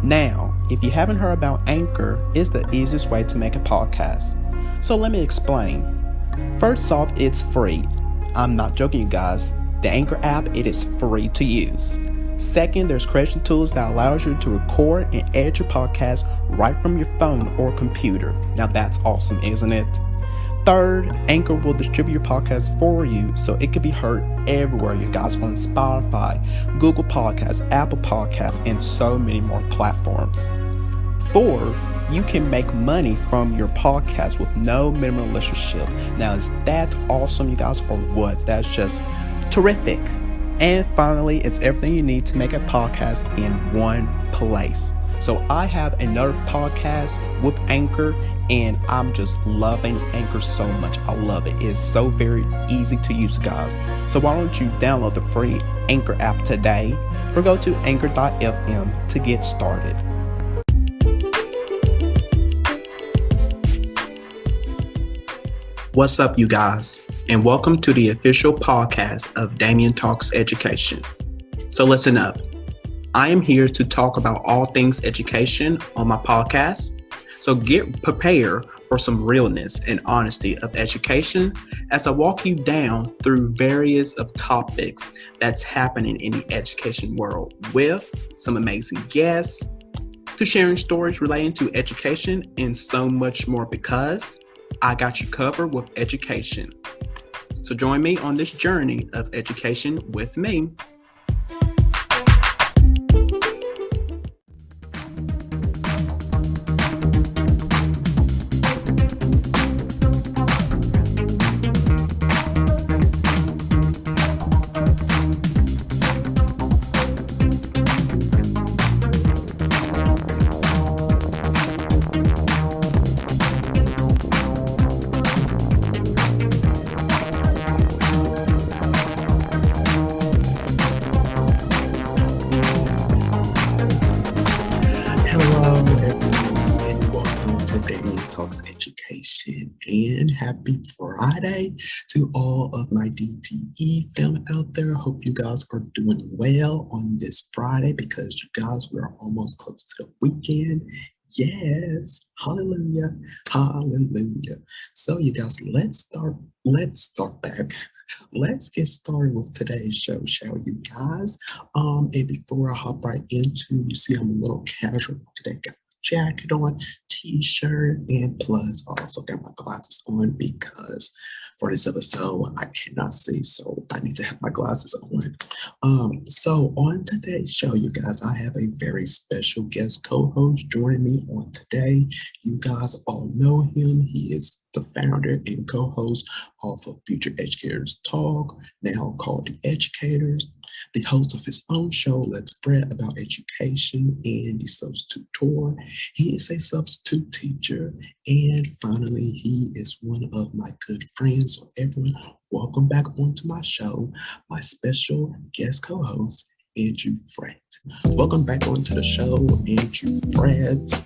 Now, if you haven't heard about Anchor, it's the easiest way to make a podcast. So let me explain. First off, it's free. I'm not joking, you guys. The Anchor app, it is free to use. Second, there's creation tools that allows you to record and edit your podcast right from your phone or computer. Now that's awesome, isn't it? Third, Anchor will distribute your podcast for you so it can be heard everywhere, you guys, on Spotify, Google Podcasts, Apple Podcasts, and so many more platforms. Fourth, you can make money from your podcast with no minimum listenership. Now, is that awesome, you guys, or what? That's just terrific. And finally, it's everything you need to make a podcast in one place. So I have another podcast with Anchor, and I'm just loving Anchor so much. I love it. It's so very easy to use, guys. So why don't you download the free Anchor app today or go to anchor.fm to get started. What's up, you guys? And welcome to the official podcast of Damian Talks Education. So listen up. I am here to talk about all things education on my podcast. So get prepared for some realness and honesty of education as I walk you down through various of topics that's happening in the education world with some amazing guests, to sharing stories relating to education and so much more, because I got you covered with education. So join me on this journey of education with me. And happy Friday to all of my DTE family out there. Hope you guys are doing well on this Friday, because you guys, we're almost close to the weekend. Yes, hallelujah, hallelujah. So you guys, let's start back. Let's get started with today's show, shall you guys? And before I hop right into, you see I'm a little casual today. Got jacket on, t-shirt, and plus I also got my glasses on because for this episode I cannot see, so I need to have my glasses on. So on today's show, you guys, I have a very special guest co-host joining me on today. You guys all know him. He is the founder and co-host of Future Educators Talk, now called The Educators, the host of his own show, Let's Frett, about education, and the substitute tour. He is a substitute teacher, and finally, he is one of my good friends. So everyone, welcome back onto my show, my special guest co-host, Andrew Frett. Welcome back onto the show, Andrew Frett.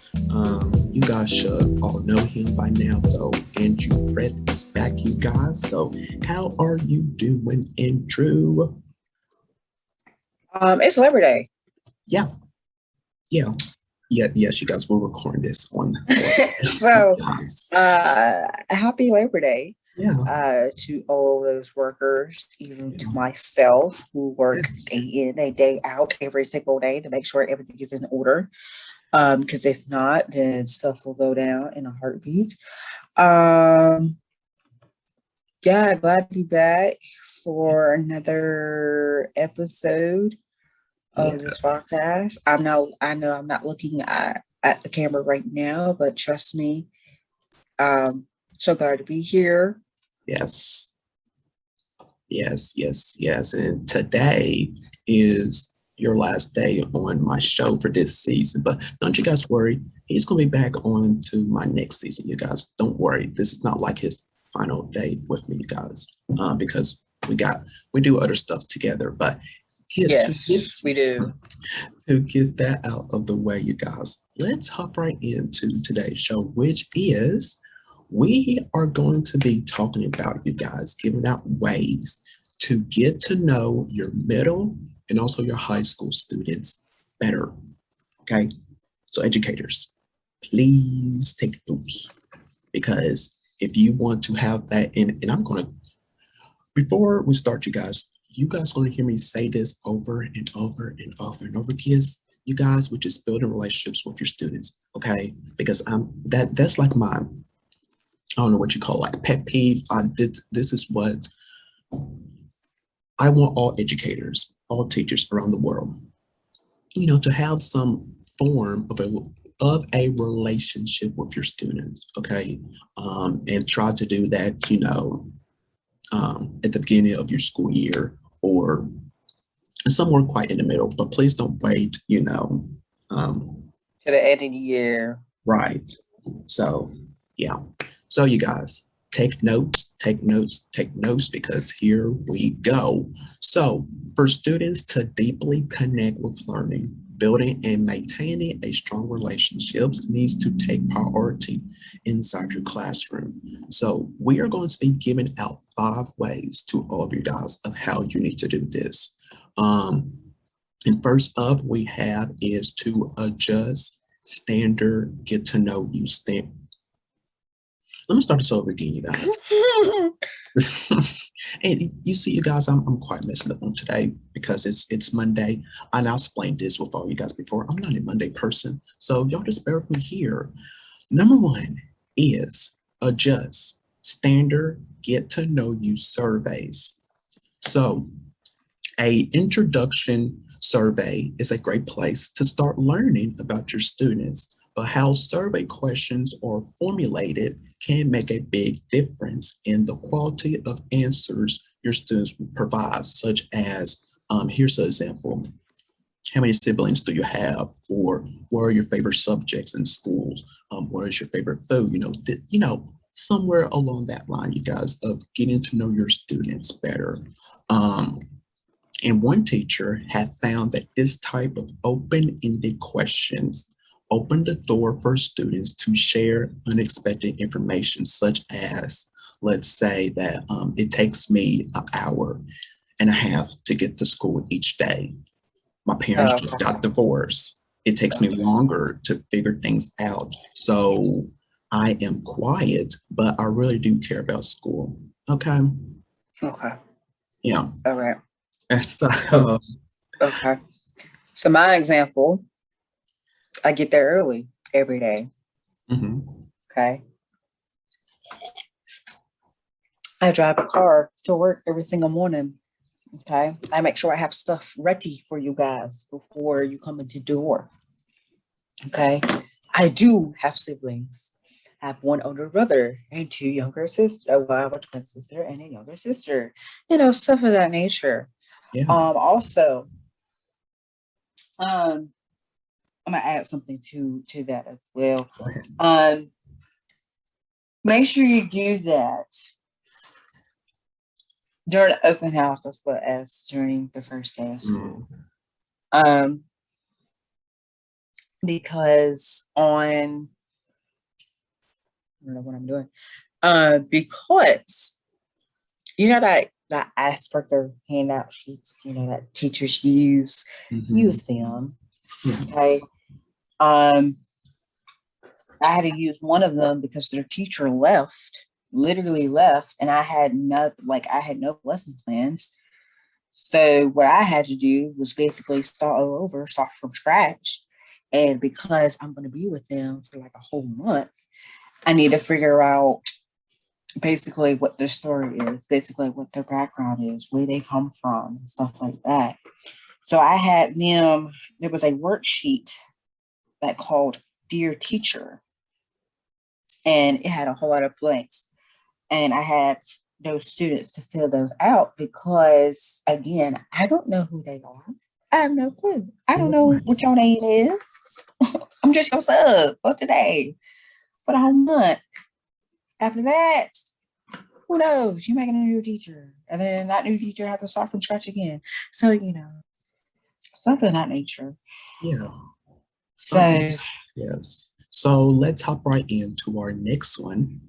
You guys should all know him by now. So Andrew Frett is back, you guys. So how are you doing, Andrew? It's Labor Day. Yes, you guys, we're recording this on. So, happy Labor Day. Yeah. To all those workers, even to myself, who work day in, a day out, every single day to make sure everything is in order. Because if not, then stuff will go down in a heartbeat. Glad to be back for another episode of this podcast. I know I'm not looking at the camera right now, but trust me, so glad to be here. Yes. And today is your last day on my show for this season, but don't you guys worry. He's going to be back on to my next season, you guys. Don't worry. This is not like his final day with me, you guys, because we do other stuff together, but we do. To get that out of the way, you guys, let's hop right into today's show, which is we are going to be talking about, you guys, giving out ways to get to know your middle and also your high school students better. Okay. So educators, please take notes, because if you want to have that, and I'm going to, before we start, you guys going to hear me say this over and over and over and over again. You guys, which is building relationships with your students, okay? Because that's like my, I don't know what you call it, like pet peeve. This is what I want all educators, all teachers around the world, to have some form of a relationship with your students, okay? And try to do that, at the beginning of your school year, or somewhere quite in the middle, but please don't wait, to the end of the year. Right. So, yeah. So you guys, take notes, take notes, take notes, because here we go. So for students to deeply connect with learning, building and maintaining a strong relationships needs to take priority inside your classroom. So we are going to be giving out 5 ways to all of you guys of how you need to do this. And first up we have is to adjust standard get to know you stand. Let me start this over again, you guys. And you see, you guys, I'm quite messing up on today because it's Monday. I now explained this with all you guys before. I'm not a Monday person, so y'all just bear with me here. Number 1 is adjust standard get to know you surveys. So a introduction survey is a great place to start learning about your students, but how survey questions are formulated can make a big difference in the quality of answers your students will provide, such as, here's an example. How many siblings do you have? Or what are your favorite subjects in schools? What is your favorite food? Somewhere along that line, you guys, of getting to know your students better. And one teacher had found that this type of open-ended questions open the door for students to share unexpected information, such as, let's say that it takes me an hour and a half to get to school each day. My parents just got divorced. It takes me longer to figure things out. So I am quiet, but I really do care about school. Okay. Okay. Yeah. All right. So, okay. So my example, I get there early every day. Mm-hmm. Okay. I drive a car to work every single morning. Okay. I make sure I have stuff ready for you guys before you come into the door. Okay. I do have siblings. I have 1 older brother and 2 younger sisters. Well, I have a twin sister and a younger sister. Stuff of that nature. Yeah. Also, I'm gonna add something to that as well. Make sure you do that during open house as well as during the first day of school. Because I don't know what I'm doing. Because that Asperger handout sheets, that teachers use, use them. Okay. I had to use one of them because their teacher literally left, and I had no lesson plans. So what I had to do was basically start from scratch. And because I'm going to be with them for like a whole month, I need to figure out basically what their story is, basically what their background is, where they come from, and stuff like that. So I had them, there was a worksheet that called Dear Teacher, and it had a whole lot of blanks. And I had those students to fill those out because, again, I don't know who they are. I have no clue. I don't know what your name is. I'm just your sub for today, for the whole month. After that, who knows? You making a new teacher, and then that new teacher has to start from scratch again. So, something of that nature. Yeah. So, yes. So let's hop right into our next one.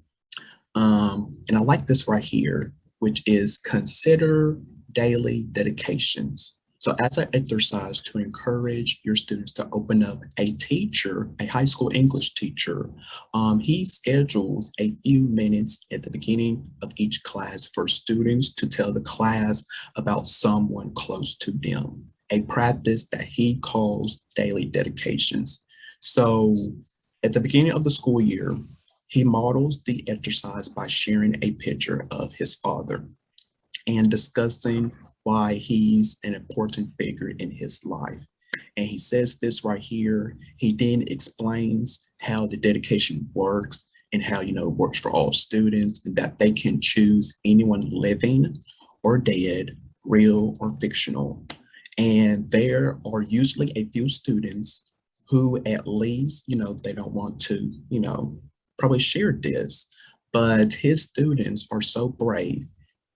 And I like this right here, which is consider daily dedications. So as an exercise to encourage your students to open up, a teacher, a high school English teacher, he schedules a few minutes at the beginning of each class for students to tell the class about someone close to them, a practice that he calls daily dedications. So at the beginning of the school year, he models the exercise by sharing a picture of his father and discussing why he's an important figure in his life. And he says this right here. He then explains how the dedication works and how, it works for all students, and that they can choose anyone living or dead, real or fictional. And there are usually a few students who at least, they don't want to, probably share this, but his students are so brave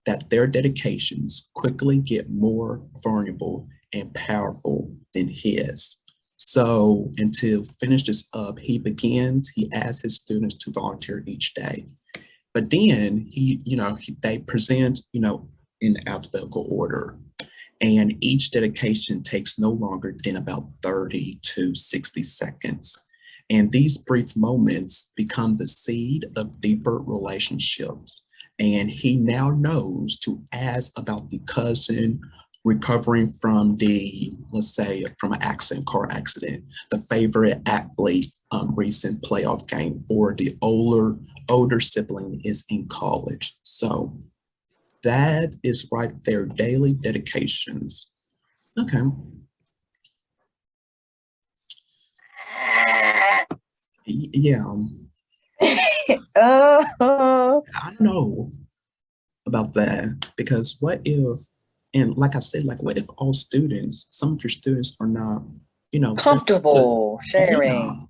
that their dedications quickly get more vulnerable and powerful than his. So, and to finish this up, he asks his students to volunteer each day. But then they present, in alphabetical order. And each dedication takes no longer than about 30 to 60 seconds. And these brief moments become the seed of deeper relationships. And he now knows to ask about the cousin recovering from let's say, from an car accident, the favorite athlete, recent playoff game, or the older sibling is in college. So that is right there, daily dedications. Okay. Yeah. Oh, I don't know about that, because what if, and like I said, like, what if some of your students are not, they're good. comfortable Yeah. sharing.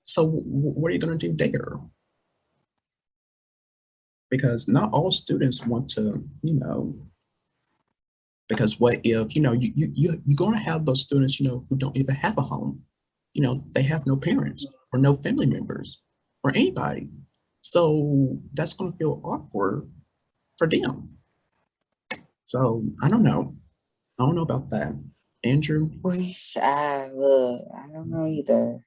So what are you going to do there? Because not all students want to, because what if, you're going to have those students, who don't even have a home. They have no parents or no family members or anybody. So that's going to feel awkward for them. So I don't know. I don't know about that. Andrew? I don't know either.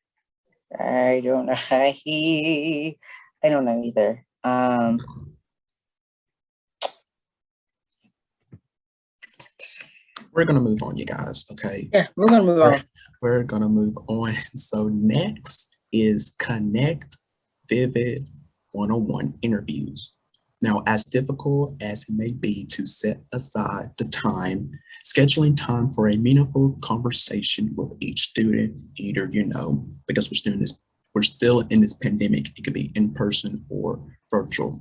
I don't know. I don't know either. We're going to move on, you guys. Okay. Yeah, we're gonna move on. We're going to move on. So next is Connect Vivid one-on-one interviews. Now, as difficult as it may be to set aside the time, scheduling time for a meaningful conversation with each student, either, because we're still in this pandemic, it could be in person or virtual.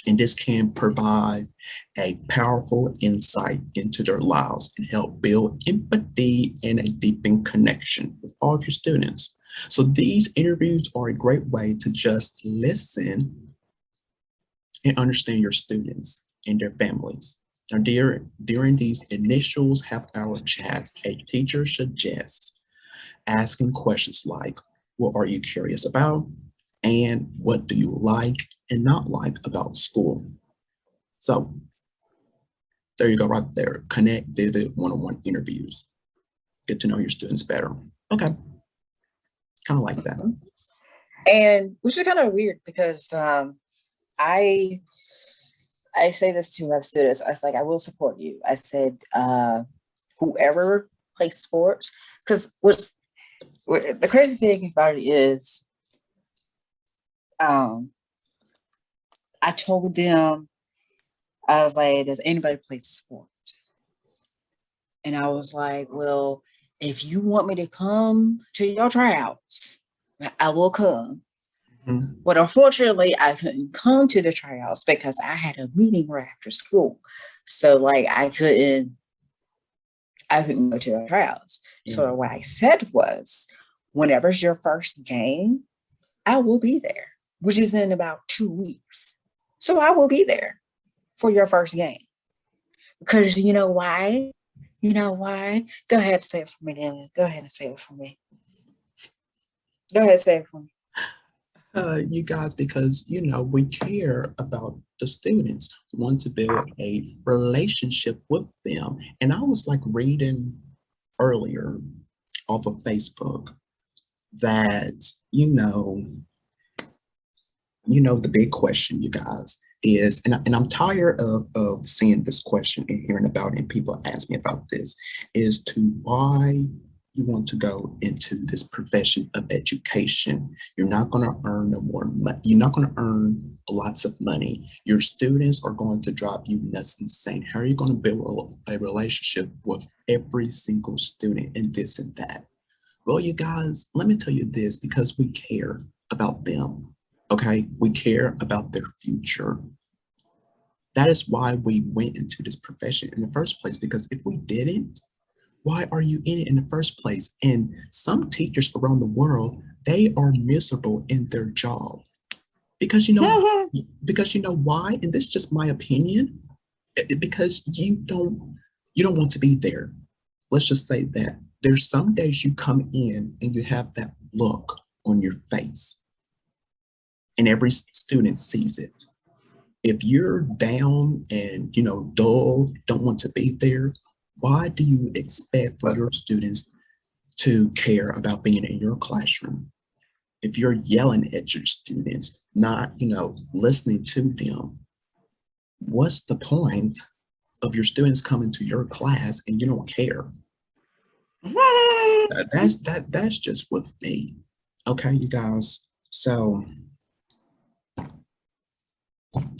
And this can provide a powerful insight into their lives and help build empathy and a deepened connection with all of your students. So these interviews are a great way to just listen and understand your students and their families. Now, during these initial half-hour chats, a teacher suggests asking questions like, what are you curious about? And what do you like and not like about school? So there you go, right there. Connect Vivid one-on-one interviews. Get to know your students better. Okay. Kind of like that. And which is kind of weird because I say this to my students. I was like, I will support you. I said, whoever plays sports, because the crazy thing about it is, I told them, I was like, does anybody play sports? And I was like, well, if you want me to come to your tryouts, I will come. Mm-hmm. But unfortunately, I couldn't come to the tryouts because I had a meeting right after school. So like I couldn't go to the tryouts. Yeah. So what I said was, whenever's your first game, I will be there, which is in about 2 weeks. So I will be there for your first game. Because you know why? Go ahead and say it for me, Damian. Go ahead and say it for me. Go ahead and say it for me. You guys, because we care about the students, we want to build a relationship with them. And I was like reading earlier off of Facebook that, the big question, you guys, is, and I'm tired of seeing this question and hearing about it, and people ask me about this, is to why you want to go into this profession of education. You're not going to earn no more money. You're not going to earn lots of money. Your students are going to drive you nuts insane. How are you going to build a relationship with every single student and this and that? Well, you guys, let me tell you this, because we care about them. Okay, we care about their future. That is why we went into this profession in the first place, because if we didn't, why are you in it in the first place? And some teachers around the world, they are miserable in their jobs because because you know why? And this is just my opinion. Because you don't want to be there. Let's just say that there's some days you come in and you have that look on your face, and every student sees it. If you're down and dull, don't want to be there, why do you expect for your students to care about being in your classroom? If you're yelling at your students, not listening to them, what's the point of your students coming to your class and you don't care? That's just with me. Okay, you guys. So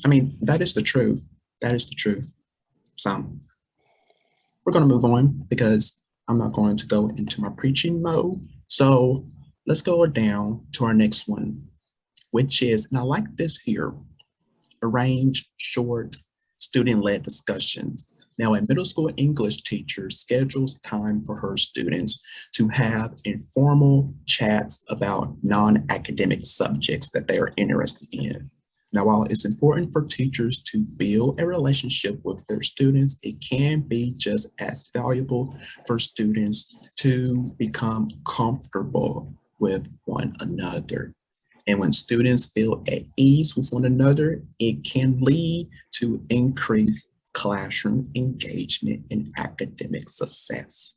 I mean, that is the truth. That is the truth. So we're going to move on because I'm not going to go into my preaching mode. So let's go down to our next one, which is, and I like this here, arrange short student-led discussions. Now, a middle school English teacher schedules time for her students to have informal chats about non-academic subjects that they are interested in. Now, while it's important for teachers to build a relationship with their students, it can be just as valuable for students to become comfortable with one another. And when students feel at ease with one another, it can lead to increased classroom engagement and academic success.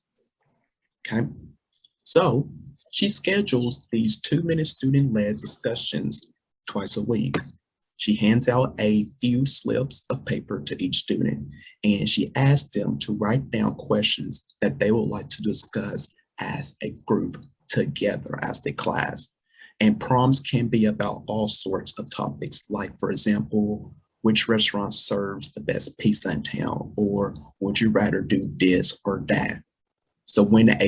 Okay, so she schedules these 2-minute student-led discussions twice a week. She hands out a few slips of paper to each student, and she asks them to write down questions that they would like to discuss as a group together as the class. And prompts can be about all sorts of topics, like, for example, which restaurant serves the best pizza in town, or would you rather do this or that? So when it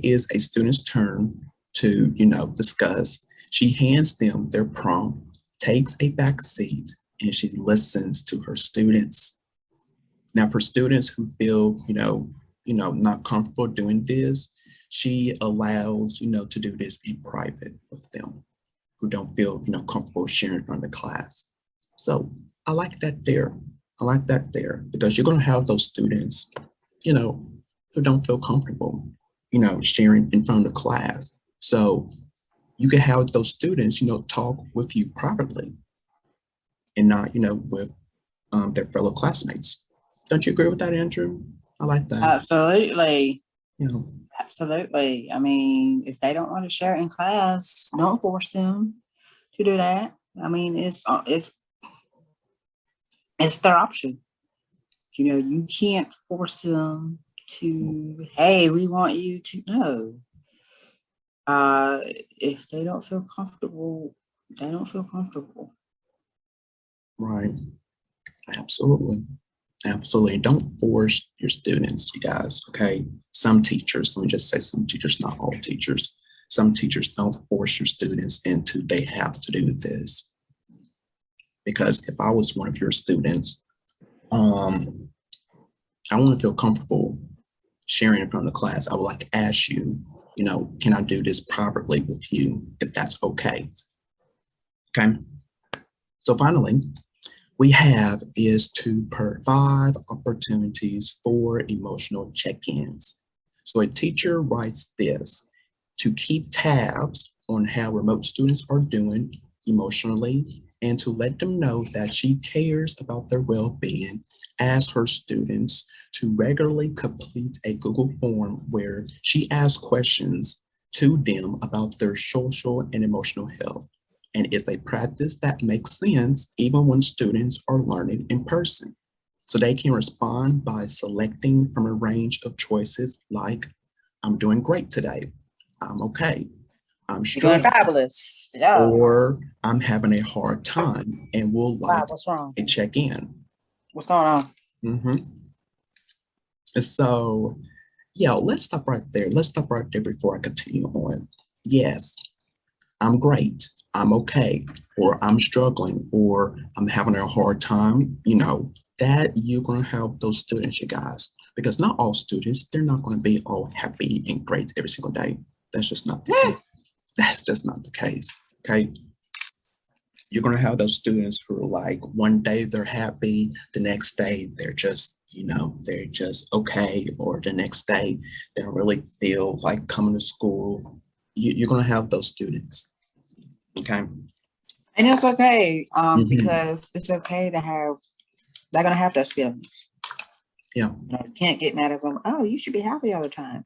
is a student's turn to, discuss, she hands them their prompt, takes a back seat, and she listens to her students. Now, for students who feel, not comfortable doing this, she allows, to do this in private with them who don't feel, comfortable sharing in front of the class. So I like that there. I like that there because you're going to have those students, who don't feel comfortable, sharing in front of the class. So you can have those students, talk with you privately and not, with their fellow classmates. Don't you agree with that, Andrew? I like that. Absolutely. You know, Absolutely. I mean, if they don't want to share it in class, don't force them to do that. I mean, it's their option. You can't force them to, hey, we want you to know. If they don't feel comfortable, they don't feel comfortable. Right. Absolutely. Absolutely. Don't force your students, you guys. Okay. Some teachers, let me just say some teachers, not all teachers. Some teachers don't force your students into they have to do this. Because if I was one of your students, I want to feel comfortable sharing in front of the class. I would like to ask you, can I do this privately with you if that's okay? Okay. So finally, we have is to provide opportunities for emotional check-ins. So a teacher writes this: to keep tabs on how remote students are doing emotionally and to let them know that she cares about their well-being. Ask her students to regularly complete a Google form where she asks questions to them about their social and emotional health. And it's a practice that makes sense even when students are learning in person. So they can respond by selecting from a range of choices like, I'm doing great today, I'm okay, I'm You're doing struggling, fabulous. Yeah. or I'm having a hard time, and we'll Wow, like what's wrong? a check in. What's going on? So, yeah, let's stop right there. Let's stop right there before I continue on. Yes, I'm great, I'm okay, or I'm struggling, or I'm having a hard time, that you're going to help those students, you guys, because not all students, they're not going to be all happy and great every single day. That's just not the case. That's just not the case. Okay. You're going to have those students who are like, one day they're happy, the next day they're just, they're just okay, or the next day they don't really feel like coming to school. You're going to have those students. Okay. And it's okay, Mhm. because it's okay to have, they're going to have those feelings. Yeah. You can't get mad at them. Oh, you should be happy all the time.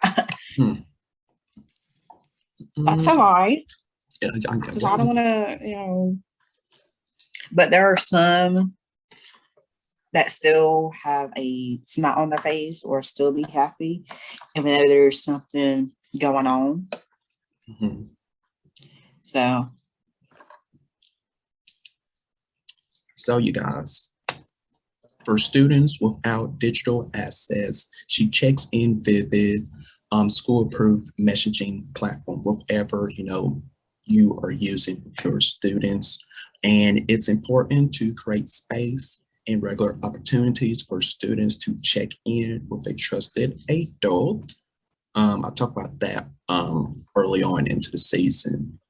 That's a lie. Because I don't want to, but there are some that still have a smile on their face or still be happy, even though there's something going on. Mhm. So you guys, for students without digital access, she checks in Vivid, school-approved messaging platform, whatever, you are using with your students. And it's important to create space and regular opportunities for students to check in with a trusted adult. I talked about that early on into the season.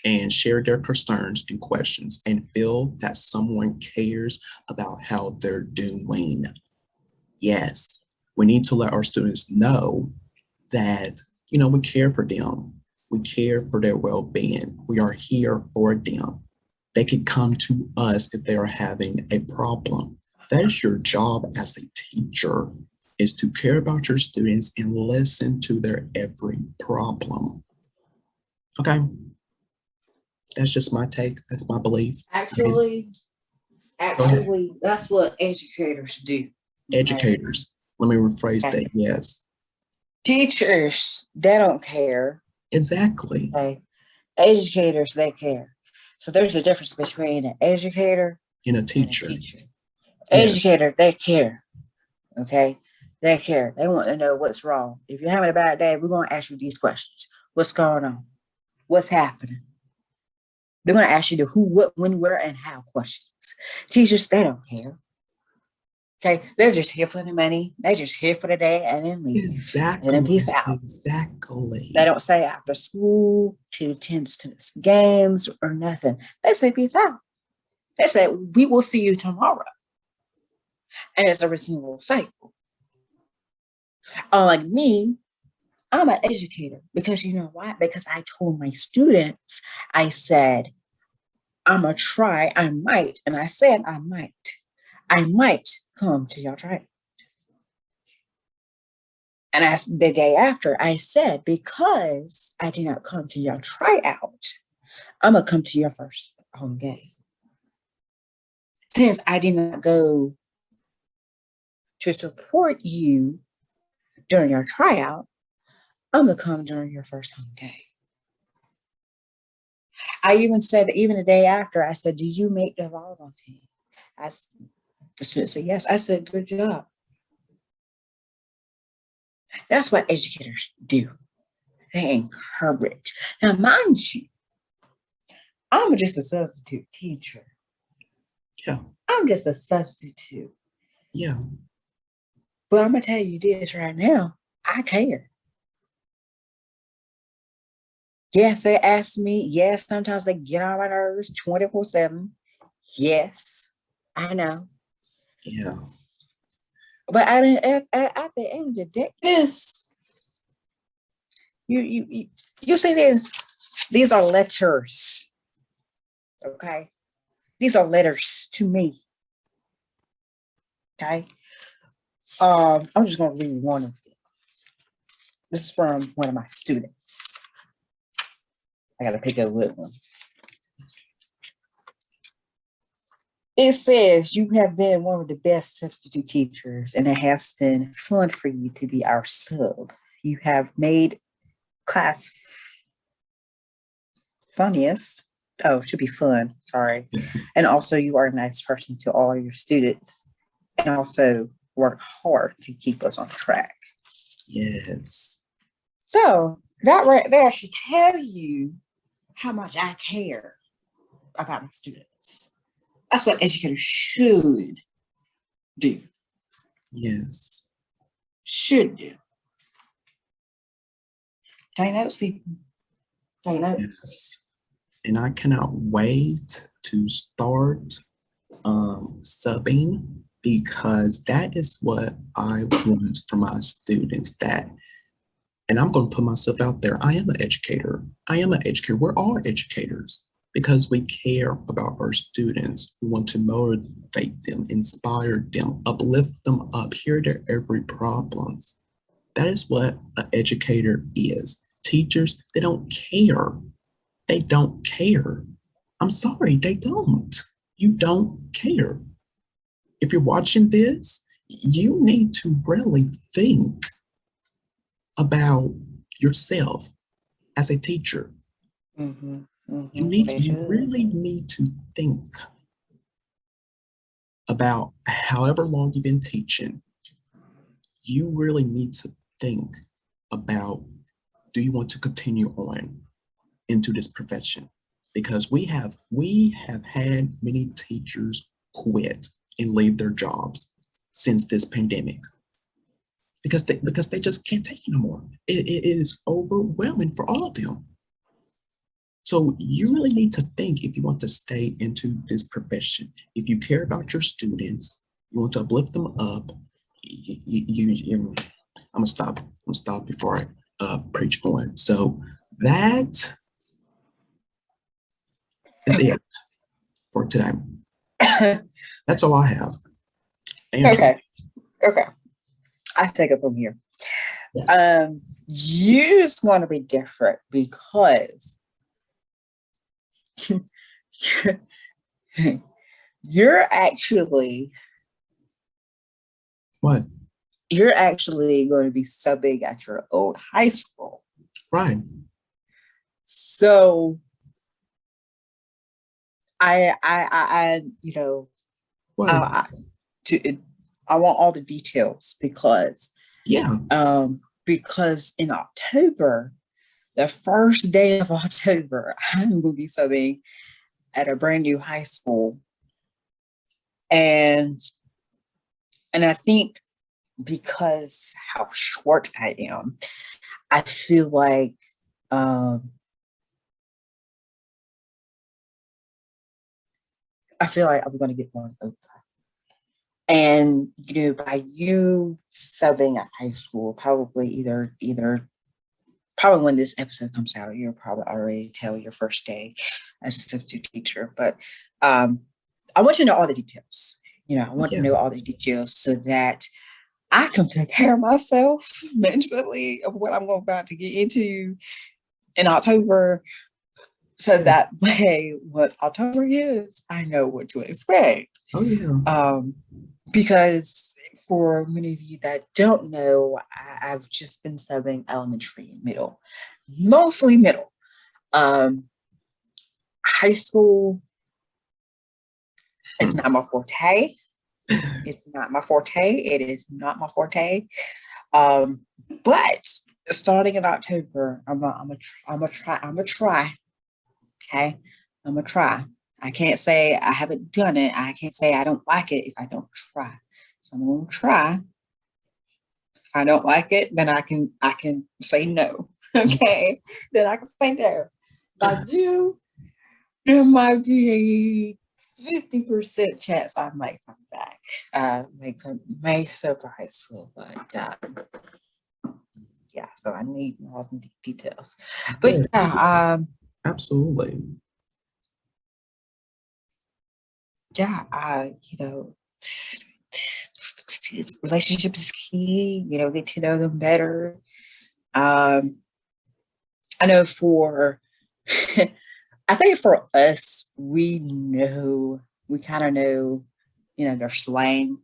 And share their concerns and questions and feel that someone cares about how they're doing. Yes, we need to let our students know that, we care for them. We care for their well-being. We are here for them. They can come to us if they are having a problem. That is your job as a teacher, is to care about your students and listen to their every problem. Okay? That's just my take. That's my belief. Actually, that's what educators do. Educators. Let me rephrase that. Yes. Teachers, they don't care. Exactly. Okay. Educators, they care. So there's a difference between an educator and a teacher. Educator, they care. Okay. They care. They want to know what's wrong. If you're having a bad day, we're going to ask you these questions. What's going on? What's happening? They're going to ask you the who, what, when, where, and how questions. Teachers, they don't care. Okay, they're just here for the money. They're just here for the day and then leave. Exactly. And then peace out. Exactly. They don't say after school to attend students' games or nothing. They say peace out. They say we will see you tomorrow. And it's a renewal cycle. Unlike me, I'm an educator because you know why? Because I told my students, I said, I'm going to try, I might. And I said, I might come to your tryout. And the day after, I said, because I did not come to your tryout, I'm going to come to your first home game. Since I did not go to support you during your tryout, I'm going to come during your first home game. I even said, even the day after, I said, did you make the volleyball team? The student said, yes. I said, good job. That's what educators do. They encourage. Now, mind you, I'm just a substitute teacher. Yeah. I'm just a substitute. Yeah. But I'm going to tell you this right now. I care. Yes, they ask me. Yes, sometimes they get on my nerves 24/7. Yes, I know. Yeah. But at the end of the day, You see this? These are letters. Okay. These are letters to me. Okay. I'm just gonna read one of them. This is from one of my students. I gotta pick a good one. It says, you have been one of the best substitute teachers, and it has been fun for you to be our sub. You have made class funniest. Oh, it should be fun. Sorry. And also, you are a nice person to all your students, and also work hard to keep us on track. Yes. So that right there should tell you how much I care about my students. That's what educators should do. Yes. Should do. Take notes, people. Take notes. Yes. And I cannot wait to start subbing, because that is what I want for my students. That, and I'm going to put myself out there. I am an educator. We're all educators, because we care about our students. We want to motivate them, inspire them, uplift them up, hear their every problems. That is what an educator is. Teachers, they don't care. They don't care. I'm sorry, they don't. You don't care. If you're watching this, you need to really think about yourself as a teacher. Mm-hmm, mm-hmm. You really need to think about however long you've been teaching. You really need to think about, do you want to continue on into this profession? Because we have had many teachers quit and leave their jobs since this pandemic, because they just can't take it anymore. It is overwhelming for all of them. So you really need to think, if you want to stay into this profession, if you care about your students, you want to uplift them up. I'm gonna stop. I'm gonna stop before I preach on. So that is it for today. That's all I have. Okay. I take it from here. Yes. You's going to be different, because you're actually what? You're actually going to be subbing at your old high school. Right. So I you know, I want all the details, because because in October, the first day of October, I'm going to be subbing at a brand new high school, and I think, because how short I am, I feel like I feel like I'm going to get one over. And by you subbing at high school, probably probably when this episode comes out, you'll probably already tell your first day as a substitute teacher. But I want you to know all the details. I want to know all the details, so that I can prepare myself mentally of what I'm about to get into in October, so that way, what October is, I know what to expect. Oh yeah. Because for many of you that don't know, I've just been subbing elementary and middle, mostly middle. High school is not my forte. It's not my forte. It is not my forte. But starting in October, I'm gonna try. Okay, I'm gonna try. I can't say I haven't done it. I can't say I don't like it if I don't try. So I'm gonna try. If I don't like it, then I can say no. Okay, then I can say no. If I do, there might be a 50% chance I might come back. May sub high school, but yeah. So I need all the details. But absolutely. Yeah, relationship is key. Get to know them better. I know I think for us, we kind of know, their slang.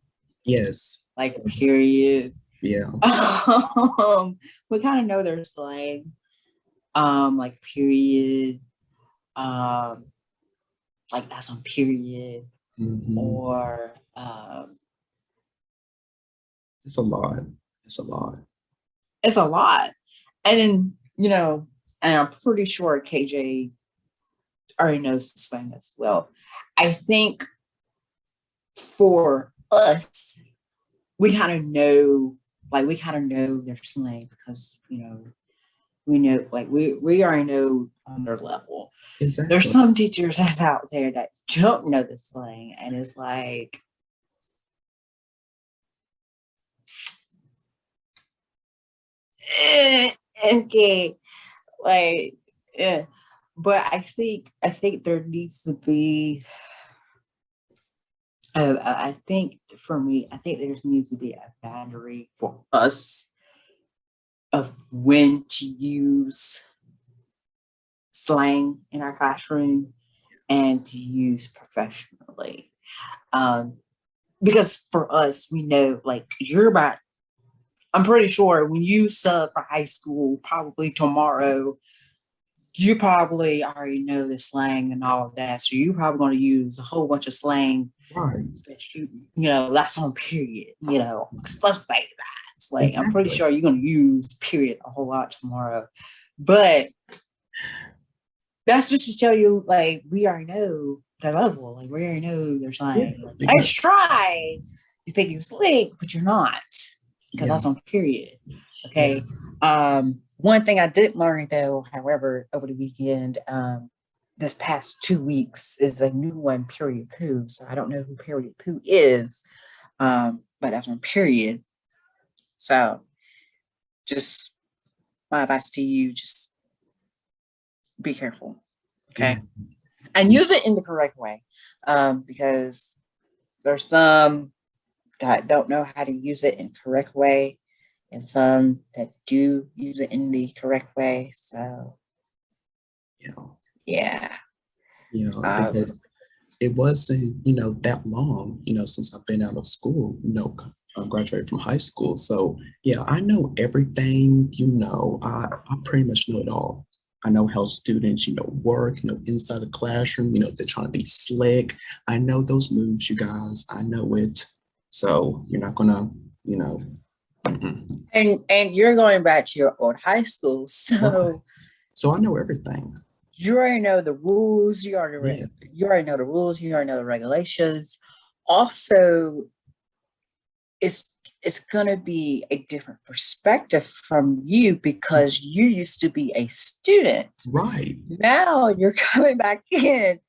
Yes. Like period. Yeah. We kind of know their slang. Like period. Like that's on period. Mm-hmm. Or it's a lot. It's a lot. It's a lot. And then, and I'm pretty sure KJ already knows the slang as well. I think for us, we kind of know their slang because, we know, like we already know on their level. Exactly. There's some teachers that's out there that don't know the slang, and it's like, okay, like, yeah. But I think there needs to be. I think for me, I think there needs to be a boundary for us of when to use slang in our classroom and to use professionally. Because for us, we know, like, I'm pretty sure when you sub for high school, probably tomorrow, you probably already know the slang and all of that. So you're probably going to use a whole bunch of slang. Right. That that's on period, stuff like that. It's like, exactly. I'm pretty sure you're going to use period a whole lot tomorrow. But that's just to tell you, like, we already know the level. Like, we already know their slang. Yeah, like, let's try. You think you're slick, but you're not. Because that's on period. Okay. Yeah. One thing I did learn, though, however, over the weekend, this past 2 weeks is a new one, period poo. So I don't know who period poo is, but that's on period. So just my advice to you, just be careful. Okay. Yeah. And use it in the correct way, because there's some that don't know how to use it in the correct way, and some that do use it in the correct way. So, yeah. Because it wasn't, that long, since I've been out of school, I graduated from high school. So, yeah, I know everything, I pretty much know it all. I know how students, work, inside the classroom, they're trying to be slick. I know those moves, you guys. I know it. So you're not gonna, And you're going back to your old high school, so right. So I know everything. You already know the rules. You already know the rules. You already know the regulations. Also, it's gonna be a different perspective from you because you used to be a student. Right. Now you're coming back in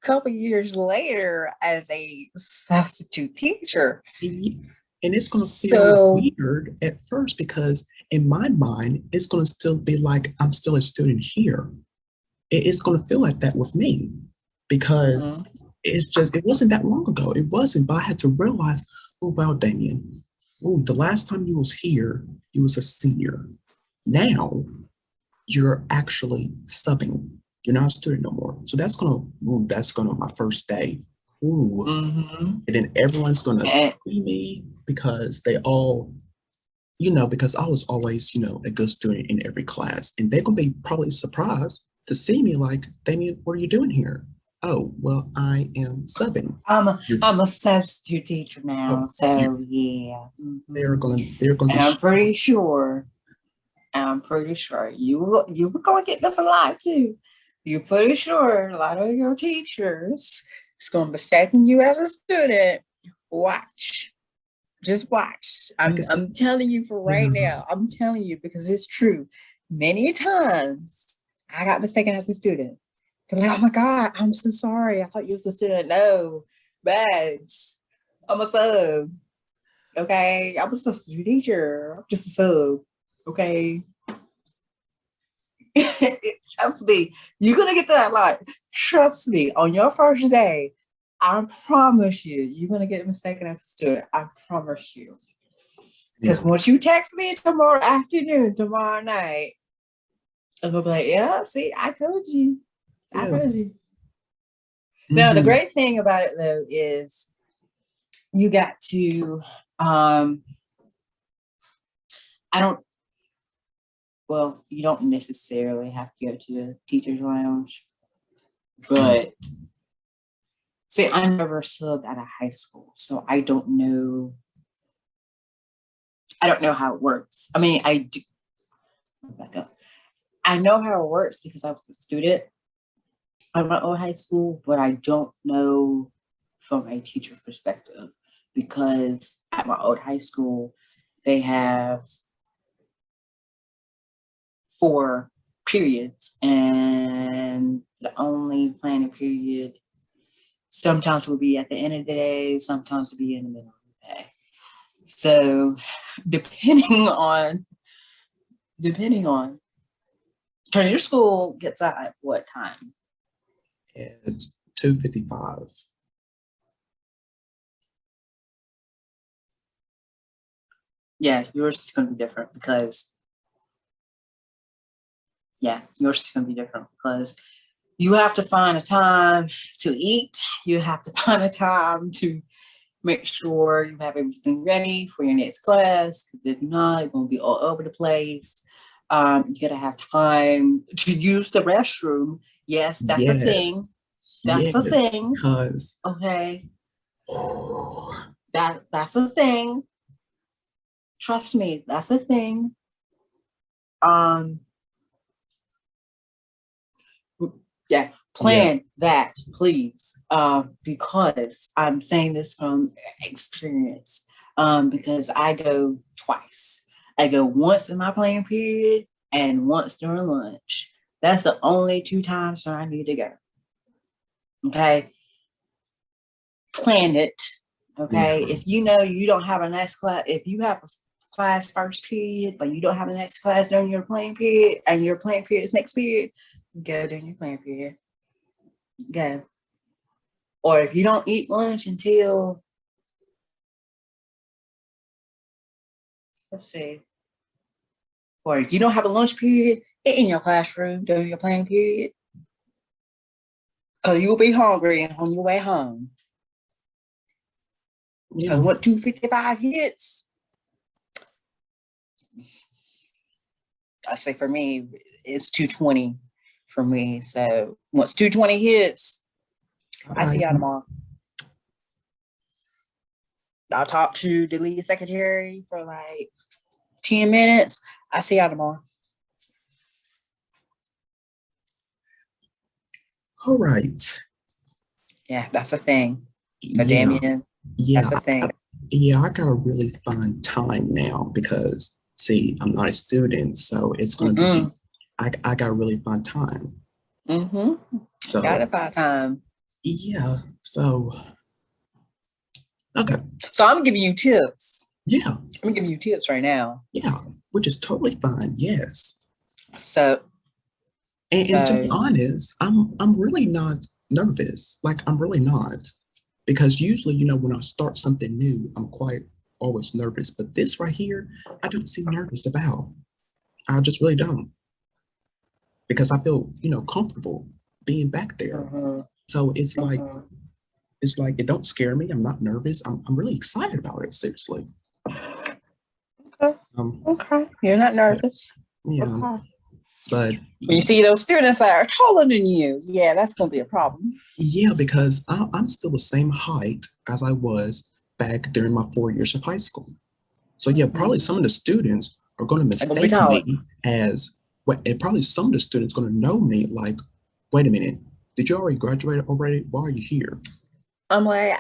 couple years later as a substitute teacher. And it's going to feel weird at first because in my mind, it's going to still be like I'm still a student here. It's going to feel like that with me because it wasn't that long ago. It wasn't, but I had to realize, oh, wow, Damian, the last time you was here, you was a senior. Now you're actually subbing. You're not a student no more. So that's gonna my first day. And then everyone's gonna see me because they all, because I was always, a good student in every class. And they're gonna be probably surprised to see me like, Damian, what are you doing here? Oh, well, I am subbing. I'm a substitute teacher now. So yeah. They're gonna and I'm pretty sure you were gonna get this a lot too. You're pretty sure a lot of your teachers is going to be mistaking you as a student. Watch. Just watch. I'm telling you for right now. I'm telling you because it's true. Many times I got mistaken as a student. They're like, oh my God, I'm so sorry. I thought you was a student. No, badge. I'm a sub. Okay. I'm a substitute teacher. I'm just a sub. Okay. Trust me, you're gonna get that a lot. Trust me, on your first day, I promise you, you're gonna get mistaken as a student. I promise you. Because once you text me tomorrow afternoon, tomorrow night, I'm gonna be like, yeah, see, I told you. I told you. Now, the great thing about it though is you got to you don't necessarily have to go to the teacher's lounge, but see, I never subbed at a high school, so I don't know how it works. I mean, I do. Back up. I know how it works because I was a student at my old high school, but I don't know from a teacher's perspective because at my old high school, they have 4 periods, and the only planning period sometimes will be at the end of the day, sometimes will be in the middle of the day. So depending on, because your school gets out at what time? It's 2:55. Yeah, yours is going to be different because you have to find a time to eat. You have to find a time to make sure you have everything ready for your next class. Because if not, it's going to be all over the place. You gotta have time to use the restroom. Yes, that's the thing. That's the thing. Because okay, that's a thing. Trust me, that's a thing. Yeah, plan that, please. Because I'm saying this from experience. Because I go twice. I go once in my playing period and once during lunch. That's the only 2 times that I need to go. Okay. Plan it. Okay. Yeah. If you know you don't have a next class, if you have a class first period, but you don't have a next class during your playing period, and your playing period is next period, go during your playing period. Go. Or if you don't eat lunch until, let's see, or if you don't have a lunch period, eat in your classroom during your playing period. Because you'll be hungry on your way home. Because what 2:55 hits, I say for me, it's 2:20 for me. So once 2:20 hits, I see y'all tomorrow. I'll talk to the lead secretary for like 10 minutes. I see y'all tomorrow. All right. Yeah, that's the thing. So Damian, that's the thing. I gotta really find time now because, see, I'm not a student, so it's gonna be. I gotta really find time. So gotta find time. Yeah. So. Okay. So I'm giving you tips. Yeah. I'm giving you tips right now. Yeah, which is totally fine. Yes. So. And to be honest, I'm really not nervous. Like, I'm really not. Because usually, when I start something new, I'm quite always nervous. But this right here, I don't seem nervous about. I just really don't. Because I feel, comfortable being back there. So it's like it don't scare me. I'm not nervous. I'm really excited about it, seriously. Okay. Okay. You're not nervous. Yeah. Okay. But when you see those students that are taller than you, yeah, that's going to be a problem. Yeah, because I'm still the same height as I was back during my 4 years of high school. So yeah, probably some of the students are going to mistake me as, and probably some of the students going to know me like, wait a minute, did you already graduate already? Why are you here? I'm like,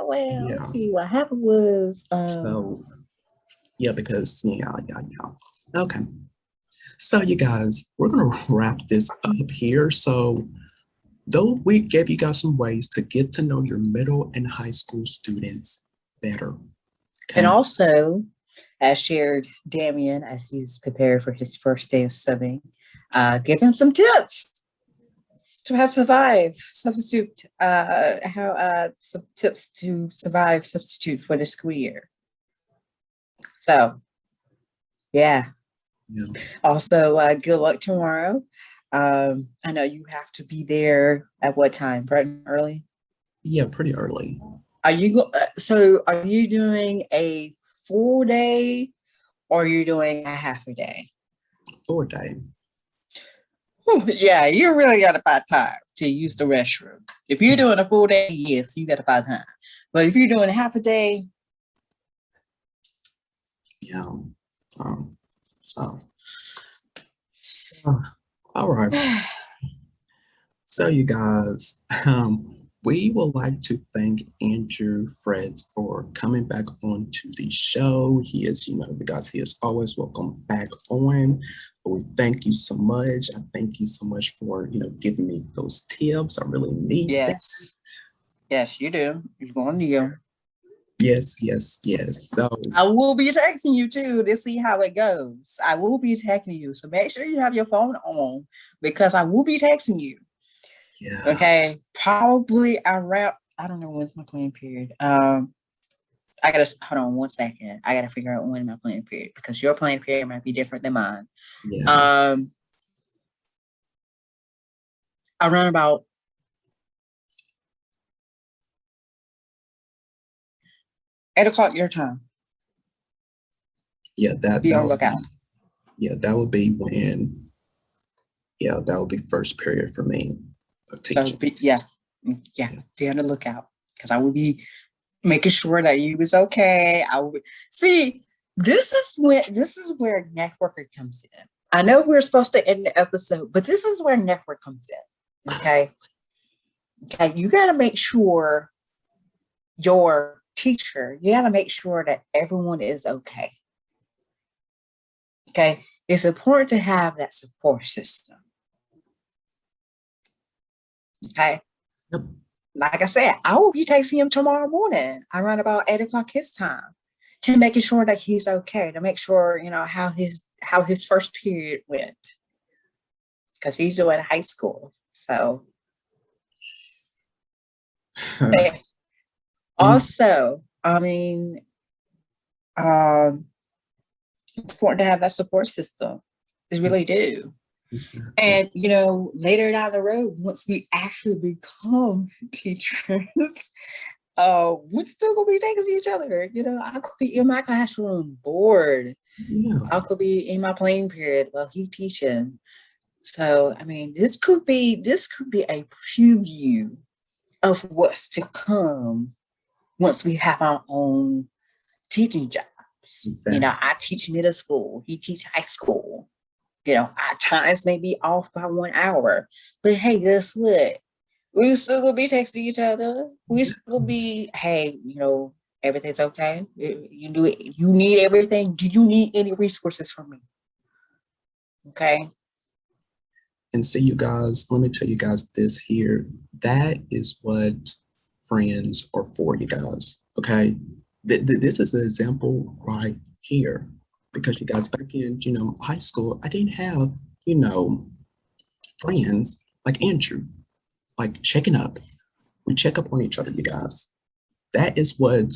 let's see, what happened was. So, yeah, because, Okay. So you guys, we're going to wrap this up here. So though we gave you guys some ways to get to know your middle and high school students better. Okay? And also, has shared Damian as he's prepared for his first day of subbing. Give him some tips to how to survive substitute, some tips to survive substitute for the school year. So, yeah. Also, good luck tomorrow. I know you have to be there at what time? Bright and early? Yeah, pretty early. Are you doing a full day or are you doing a half a day? Full day. Yeah, you really got to find time to use the restroom. If you're doing a full day, yes, you got to find time. But if you're doing half a day, yeah. All right. So, you guys, we would like to thank Andrew Frett for coming back onto the show. He is, because he is always welcome back on. We thank you so much. I thank you so much for, giving me those tips. I really need that. Yes, you do. You're going to you. Yes. So I will be texting you too to see how it goes. I will be texting you. So make sure you have your phone on because I will be texting you. Yeah. Okay. Probably around, I don't know when's my playing period. I gotta hold on 1 second. I gotta figure out when my playing period because your playing period might be different than mine. Yeah. Around about 8 o'clock your time. Yeah, be on lookout. That would be when. Yeah, that would be first period for me. So be on the lookout because I will be making sure that you was okay. I will see. This is where networking comes in. I know we're supposed to end the episode, but this is where network comes in. Okay. You got to make sure your teacher. You got to make sure that everyone is okay. Okay. It's important to have that support system. Okay. Yep. Like I said, I will be texting him tomorrow morning around about 8 o'clock his time to making sure that he's okay, to make sure, how his first period went. Because he's doing high school. So also, it's important to have that support system. It really do. And later down the road, once we actually become teachers, we're still gonna be taking to each other. I could be in my classroom bored. Yeah. I could be in my playing period while he's teaching. So this could be a preview of what's to come once we have our own teaching jobs. Exactly. I teach middle school, he teach high school. Our times may be off by 1 hour, but hey, guess what? We still gonna be texting each other. We still be, hey, everything's okay. You do it. You need everything. Do you need any resources from me? Okay. And see, you guys, let me tell you guys this here. That is what friends are for, you guys. Okay. This is an example right here. Because you guys, back in, high school, I didn't have, friends like Andrew, like checking up. We check up on each other, you guys. That is what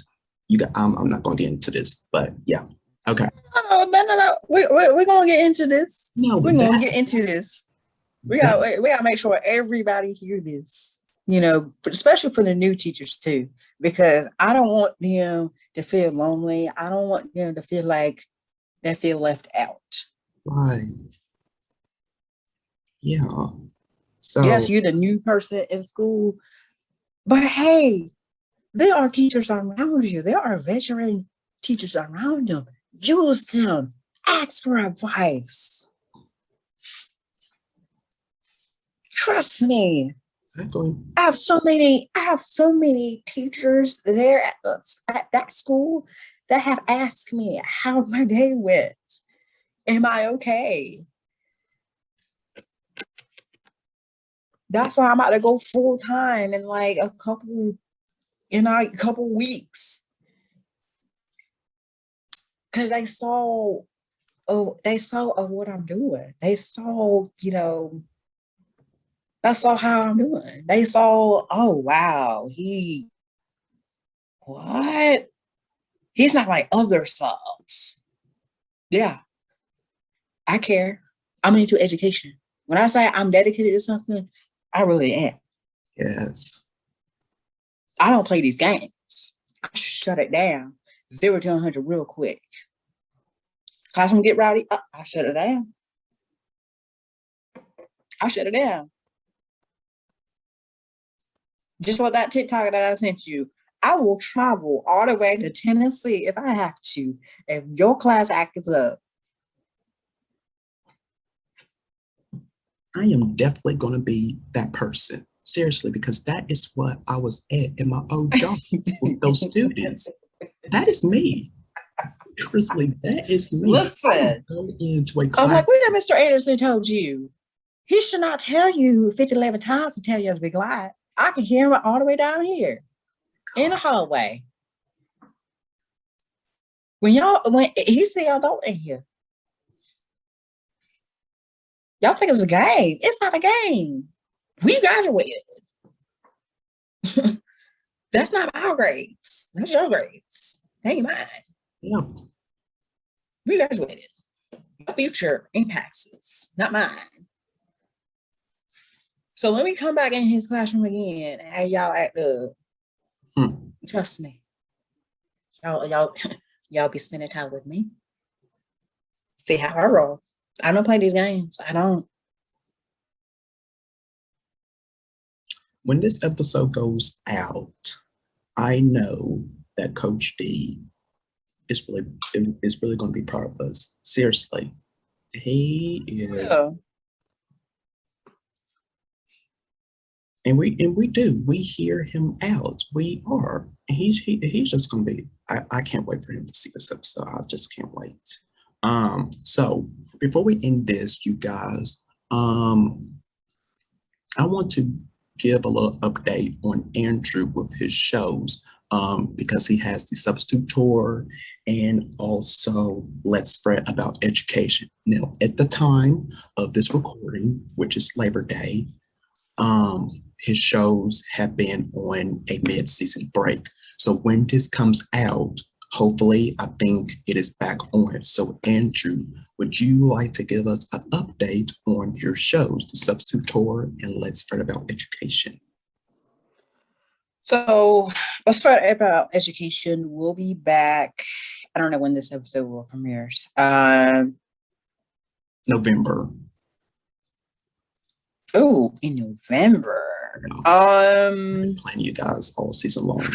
you got. I'm not going to get into this, but yeah. Okay. No. We're going to get into this. No, we're going to get into this. We got to make sure everybody hear this, especially for the new teachers too, because I don't want them to feel lonely. I don't want them to feel like they feel left out. Right. Yeah. So yes, you're the new person in school, but hey, there are teachers around you. There are veteran teachers around them. Use them. Ask for advice. Trust me. I have so many teachers there at that school that have asked me how my day went. Am I okay? That's why I'm about to go full time in like a couple weeks. because they saw what I'm doing. They saw, that's all how I'm doing. They saw, oh wow, what? He's not like other subs. Yeah, I care. I'm into education. When I say I'm dedicated to something, I really am. Yes. I don't play these games. I shut it down. 0 to 100 real quick. Classroom get rowdy, I shut it down. I shut it down. Just like that TikTok that I sent you, I will travel all the way to Tennessee if I have to, if your class acts up. I am definitely going to be that person. Seriously, because that is what I was at in my old job with those students. That is me. Seriously, that is me. Listen, go into a class. I'm like, what did Mr. Anderson told you? He should not tell you 50, 11 times to tell you to be quiet. I can hear him all the way down here in the hallway. When he said y'all don't in here. Y'all think it's a game. It's not a game. We graduated. That's not our grades. That's your grades. That ain't mine. Yeah. We graduated. My future impacts us, not mine. So let me come back in his classroom again and have y'all act up. Trust me. Y'all be spending time with me. See how I roll. I don't play these games. I don't. When this episode goes out, I know that Coach D is really going to be proud of us. Seriously. He is. Yeah. And we do. We hear him out. We are. And he's just gonna be. I can't wait for him to see this episode. I just can't wait. So before we end this, you guys, I want to give a little update on Andrew with his shows. Because he has the substitute tour and also Let's Frett About Education. Now, at the time of this recording, which is Labor Day, his shows have been on a mid-season break. So when this comes out, hopefully, I think it is back on. So Andrew, would you like to give us an update on your shows, the Substitute Tour and Let's Frett About Education? So Let's Frett About Education will be back. I don't know when this episode will premiere. November. Oh, in November. I've been playing you guys all season long.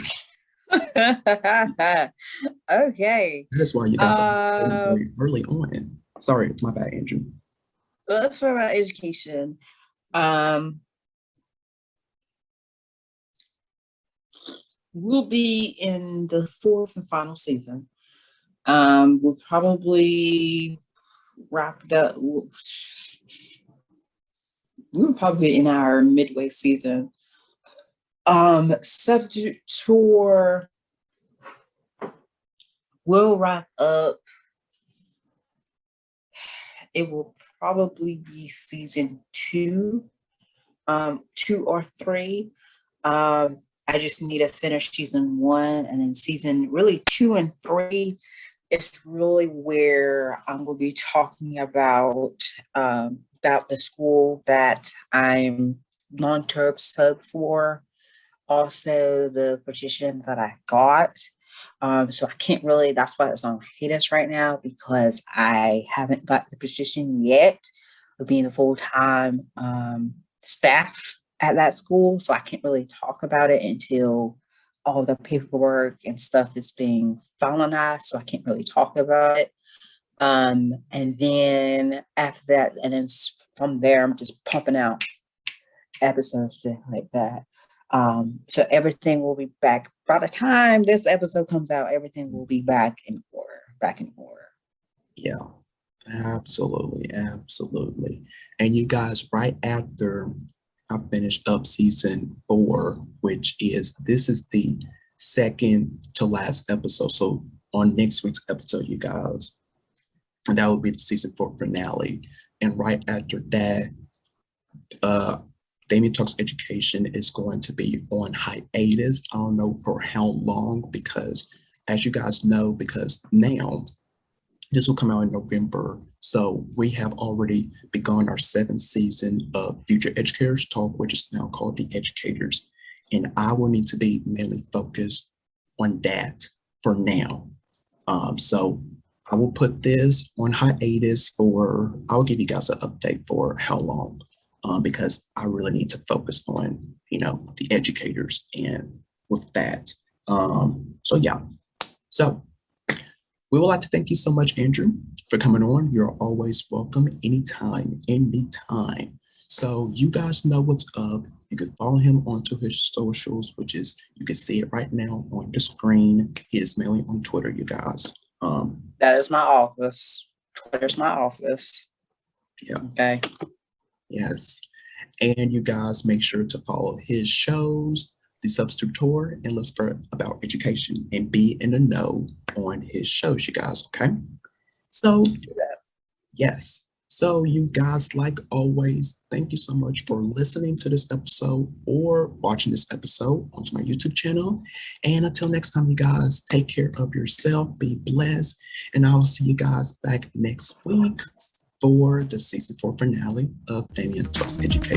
Okay. That's why you guys are very early on. Sorry, my bad, Andrew. Let's Frett About Education. We'll be in the 4th and final season. We'll probably wrap it up. We're probably in our midway season. Substitute tour will wrap up. It will probably be season 2, 2 or 3. I just need to finish season 1, and then season 2 and 3. It's really where I'm going to be talking about the school that I'm long-term sub for. Also, the position that I got. So I can't really, that's why it's on hiatus right now, because I haven't got the position yet of being a full-time staff at that school. So I can't really talk about it until all the paperwork and stuff is being finalized. So I can't really talk about it. And then after that, and then from there, I'm just pumping out episodes like that. So everything will be back. By the time this episode comes out, everything will be back in order. Yeah, absolutely. And you guys, right after I finished up season 4, this is the second to last episode. So on next week's episode, you guys. And that will be the season 4 finale. And right after that, Damian Talks Education is going to be on hiatus. I don't know for how long, because as you guys know, because now this will come out in November. So we have already begun our 7th season of Future Educators Talk, which is now called The Educators. And I will need to be mainly focused on that for now. So I will put this on hiatus for, I'll give you guys an update for how long, because I really need to focus on, the educators and with that. So yeah, so we would like to thank you so much, Andrew, for coming on. You're always welcome anytime. So you guys know what's up. You can follow him onto his socials, which is, you can see it right now on the screen. He is mainly on Twitter, you guys. That is my office. Twitter's my office. Yeah. Okay. Yes. And you guys make sure to follow his shows, The Substitute Tour, and Let's Frett About Education, and be in the know on his shows, you guys. Okay. So, yes. So, you guys, like always, thank you so much for listening to this episode or watching this episode onto my YouTube channel. And until next time, you guys, take care of yourself, be blessed, and I'll see you guys back next week for the season 4 finale of Damian Talks Education.